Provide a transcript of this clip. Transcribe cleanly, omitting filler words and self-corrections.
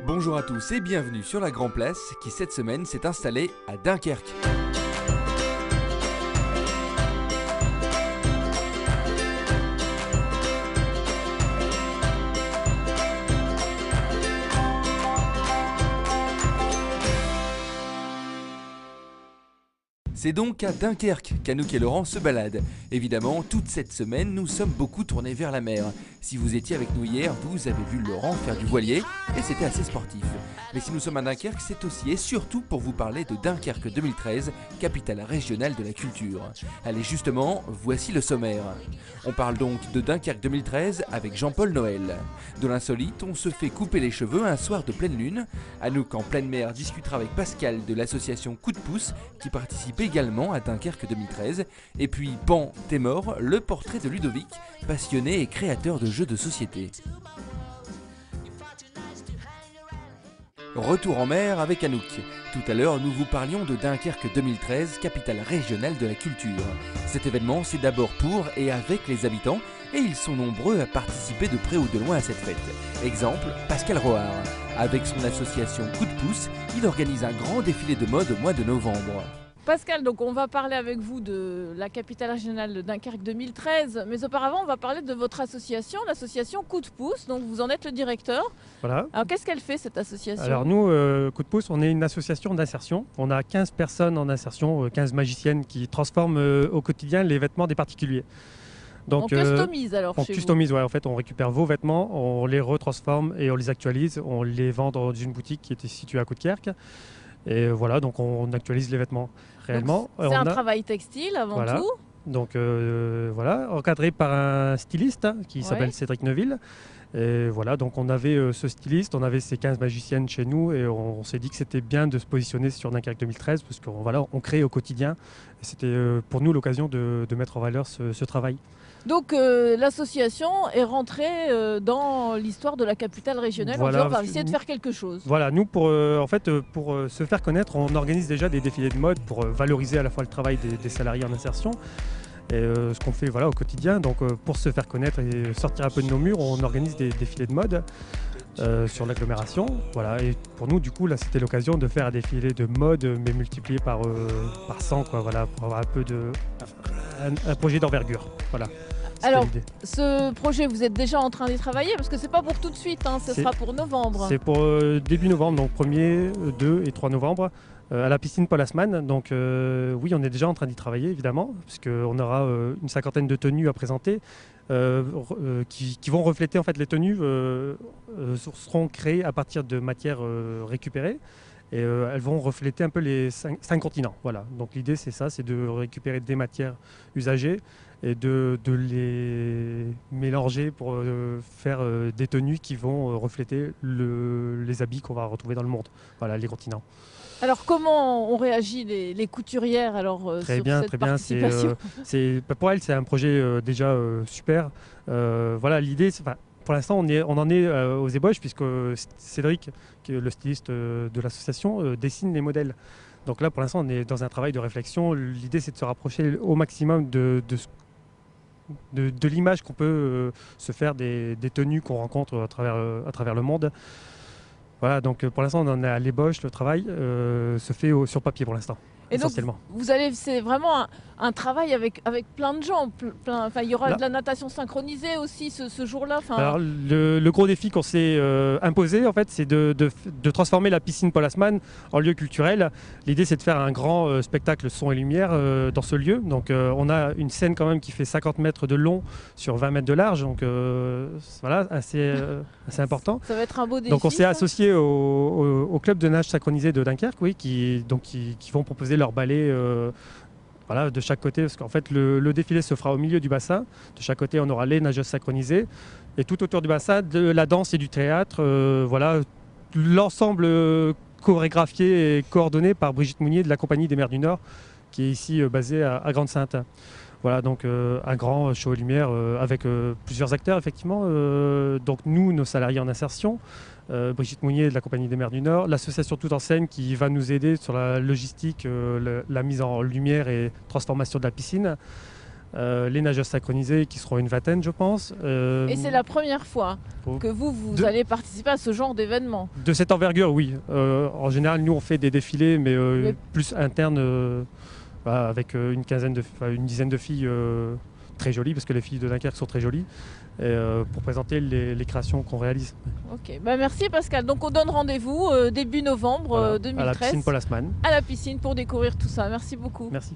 Bonjour à tous et bienvenue sur la Grand Place qui cette semaine s'est installée à Dunkerque. C'est donc à Dunkerque qu'Anouk et Laurent se baladent. Évidemment, toute cette semaine, nous sommes beaucoup tournés vers la mer. Si vous étiez avec nous hier, vous avez vu Laurent faire du voilier et c'était assez sportif. Mais si nous sommes à Dunkerque, c'est aussi et surtout pour vous parler de Dunkerque 2013, capitale régionale de la culture. Allez justement, voici le sommaire. On parle donc de Dunkerque 2013 avec Jean-Paul Noël. De l'insolite, on se fait couper les cheveux un soir de pleine lune. Anouk en pleine mer discutera avec Pascal de l'association Coup de pouce qui participe également à Dunkerque 2013. Et puis Pan, t'es mort, le portrait de Ludovic, passionné et créateur de jeux de société. Retour en mer avec Anouk. Tout à l'heure, nous vous parlions de Dunkerque 2013, capitale régionale de la culture. Cet événement, c'est d'abord pour et avec les habitants, et ils sont nombreux à participer de près ou de loin à cette fête. Exemple, Pascal Rohard. Avec son association Coup de pouce, il organise un grand défilé de mode au mois de novembre. Pascal, donc on va parler avec vous de la capitale régionale de Dunkerque 2013, mais auparavant on va parler de votre association, l'association Coup de pouce, donc vous en êtes le directeur. Voilà. Alors qu'est-ce qu'elle fait cette association? Alors nous, Coup de pouce, on est une association d'insertion. On a 15 personnes en insertion, 15 magiciennes qui transforment au quotidien les vêtements des particuliers. Donc, on customise alors on chez customise, ouais, en fait on récupère vos vêtements, on les retransforme et on les actualise, on les vend dans une boutique qui était située à Coudekerque. Et voilà, donc on actualise les vêtements réellement. C'est un travail textile avant tout. Donc voilà, encadré par un styliste qui s'appelle Cédric Neuville. Et voilà, donc on avait ce styliste, on avait ces 15 magiciennes chez nous et on s'est dit que c'était bien de se positionner sur Dunkerque 2013 parce qu'on voilà, on crée au quotidien. Et c'était pour nous l'occasion de mettre en valeur ce travail. Donc l'association est rentrée dans l'histoire de la capitale régionale. Voilà, on va essayer de faire quelque chose. Voilà, nous pour se faire connaître, on organise déjà des défilés de mode pour valoriser à la fois le travail des salariés en insertion et ce qu'on fait voilà, au quotidien. Donc pour se faire connaître et sortir un peu de nos murs, on organise des défilés de mode sur l'agglomération. Voilà, et pour nous du coup là c'était l'occasion de faire un défilé de mode mais multiplié par 100 quoi, voilà, pour avoir un peu un projet d'envergure. Voilà. Alors, ce projet, vous êtes déjà en train d'y travailler parce que c'est pas pour tout de suite, hein, ce sera pour novembre. C'est pour début novembre, donc 1er, 2 et 3 novembre, à la piscine Paul Haussmann. Donc oui, on est déjà en train d'y travailler évidemment, puisqu'on aura une cinquantaine de tenues à présenter qui vont refléter en fait les tenues seront créées à partir de matières récupérées. Et elles vont refléter un peu les 5 continents. Voilà. Donc l'idée c'est ça, c'est de récupérer des matières usagées et de les mélanger pour faire des tenues qui vont refléter les habits qu'on va retrouver dans le monde, voilà, les continents. Alors comment ont réagi les couturières alors, sur cette participation? Pour elles c'est un projet déjà super. Voilà, l'idée c'est... Pour l'instant, on en est aux ébauches puisque Cédric, qui est le styliste de l'association, dessine les modèles. Donc là, pour l'instant, on est dans un travail de réflexion. L'idée, c'est de se rapprocher au maximum de l'image qu'on peut se faire des tenues qu'on rencontre à travers le monde. Voilà, donc pour l'instant, on en est à l'ébauche. Le travail se fait sur papier pour l'instant. Et donc, c'est vraiment un travail avec plein de gens. Il y aura de la natation synchronisée aussi ce jour-là. Alors, le gros défi qu'on s'est imposé, en fait, c'est de transformer la piscine Paul Haussmann en lieu culturel. L'idée, c'est de faire un grand spectacle son et lumière dans ce lieu. Donc, on a une scène quand même qui fait 50 mètres de long sur 20 mètres de large. Donc, voilà, assez important. Ça va être un beau défi. Donc, on s'est associé au club de nage synchronisé de Dunkerque, oui, qui vont proposer leur balai voilà, de chaque côté, parce qu'en fait le défilé se fera au milieu du bassin. De chaque côté on aura les nageuses synchronisées et tout autour du bassin de la danse et du théâtre, voilà, l'ensemble chorégraphié et coordonné par Brigitte Mounier de la Compagnie des Mers du Nord qui est ici basée à Grande-Sainte. Voilà, donc un grand show et lumière avec plusieurs acteurs effectivement, donc nous, nos salariés en insertion, Brigitte Mounier de la Compagnie des Mers du Nord, l'association Tout en Scène qui va nous aider sur la logistique, la mise en lumière et transformation de la piscine. les nageurs synchronisés qui seront une vingtaine, je pense. Et c'est la première fois que vous allez participer à ce genre d'événement. De cette envergure, oui. En général, nous, on fait des défilés, mais plus internes, avec une dizaine de filles très jolies, parce que les filles de Dunkerque sont très jolies, pour présenter les créations qu'on réalise. Ok, merci Pascal. Donc on donne rendez-vous début novembre 2013 à la piscine Paul Haussmann. à la piscine pour découvrir tout ça. Merci beaucoup. Merci.